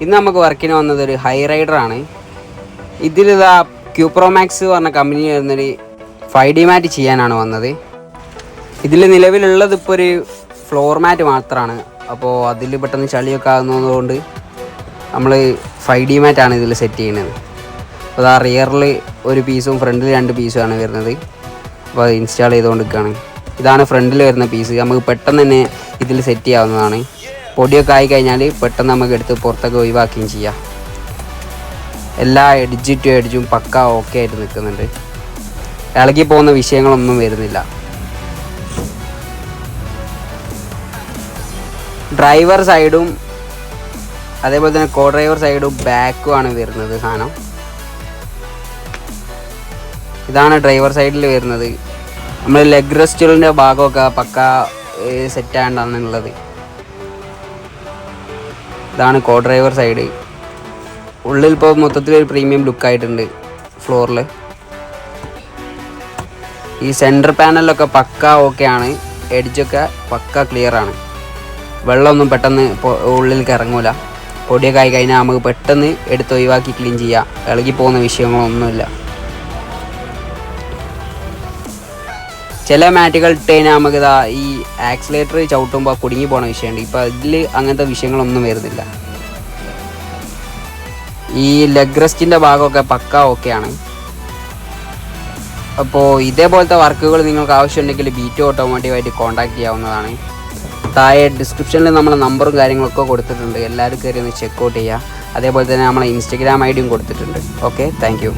ഇന്ന് നമുക്ക് വർക്കിന് വന്നത് ഒരു ഹൈ റൈഡറാണ്. ഇതിലിതാ ക്യൂപ്രോമാക്സ് പറഞ്ഞ കമ്പനി വരുന്നൊരു 5D മാറ്റ് ചെയ്യാനാണ് വന്നത്. ഇതിൽ നിലവിലുള്ളത് ഇപ്പോൾ ഒരു ഫ്ലോർ മാറ്റ് മാത്രമാണ്. അപ്പോൾ അതിൽ പെട്ടെന്ന് ചളിയൊക്കെ ആകുന്നതുകൊണ്ട് നമ്മൾ 5D മാറ്റാണ് ഇതിൽ സെറ്റ് ചെയ്യുന്നത്. അപ്പോൾ ആ റിയറിൽ ഒരു പീസും ഫ്രണ്ടിൽ 2 പീസുമാണ് വരുന്നത്. അപ്പോൾ അത് ഇൻസ്റ്റാൾ ചെയ്തുകൊണ്ടിരിക്കുകയാണ്. ഇതാണ് ഫ്രണ്ടിൽ വരുന്ന പീസ്. നമുക്ക് പെട്ടെന്ന് തന്നെ ഇതിൽ സെറ്റ് ചെയ്യാവുന്നതാണ്. പൊടിയൊക്കെ ആയിക്കഴിഞ്ഞാൽ പെട്ടെന്ന് നമുക്ക് എടുത്ത് പുറത്തൊക്കെ ഒഴിവാക്കുകയും ചെയ്യാം. എല്ലാ എഡ്ജും പക്ക ഓക്കെ ആയിട്ട് നിൽക്കുന്നുണ്ട്. ഇളകി പോകുന്ന വിഷയങ്ങളൊന്നും വരുന്നില്ല. ഡ്രൈവർ സൈഡും അതേപോലെ തന്നെ കോ ഡ്രൈവർ സൈഡും ബാക്കുമാണ് വരുന്നത് സാധനം. ഇതാണ് ഡ്രൈവർ സൈഡിൽ വരുന്നത്. നമ്മൾ ലെഗ് റെസ്റ്റുകളുടെ ഭാഗമൊക്കെ പക്ക സെറ്റാണ്ടാണുള്ളത്. ഇതാണ് കോ ഡ്രൈവർ സൈഡ്. ഉള്ളിൽ ഇപ്പോൾ മൊത്തത്തിലൊരു പ്രീമിയം ലുക്കായിട്ടുണ്ട് ഫ്ലോറിൽ. ഈ സെൻറ്റർ പാനലൊക്കെ പക്ക ഓക്കെയാണ്. എഡ്ജൊക്കെ പക്ക ക്ലിയറാണ്. വെള്ളമൊന്നും പെട്ടെന്ന് ഉള്ളിലേക്ക് ഇറങ്ങൂല. പൊടിയൊക്കെ ആയി കഴിഞ്ഞാൽ നമുക്ക് പെട്ടെന്ന് എടുത്ത് ഒഴിവാക്കി ക്ലീൻ ചെയ്യാം. ഇളകി പോകുന്ന വിഷയങ്ങളൊന്നുമില്ല. ചില മാറ്റുകൾ ഇട്ട് കഴിഞ്ഞാൽ നമുക്കിതാ ഈ ആക്സിലേറ്റർ ചവിട്ടുമ്പോൾ കുടുങ്ങി പോകുന്ന വിഷയമുണ്ട്. ഇപ്പോൾ ഇതിൽ അങ്ങനത്തെ വിഷയങ്ങളൊന്നും വരുന്നില്ല. ഈ ലെഗ് റെസ്റ്റിൻ്റെ ഭാഗമൊക്കെ പക്ക ഓക്കെയാണ്. അപ്പോൾ ഇതേപോലത്തെ വർക്കുകൾ നിങ്ങൾക്ക് ആവശ്യമുണ്ടെങ്കിൽ ബീറ്റോ ഓട്ടോമോട്ടീവായിട്ട് കോൺടാക്ട് ചെയ്യാവുന്നതാണ്. താഴെ ഡിസ്ക്രിപ്ഷനിൽ നമ്മളെ നമ്പറും കാര്യങ്ങളൊക്കെ കൊടുത്തിട്ടുണ്ട്. എല്ലാവരും കയറി ഒന്ന് ചെക്കൗട്ട് ചെയ്യുക. അതേപോലെ തന്നെ നമ്മളെ ഇൻസ്റ്റഗ്രാം ID കൊടുത്തിട്ടുണ്ട്. Okay, thank you.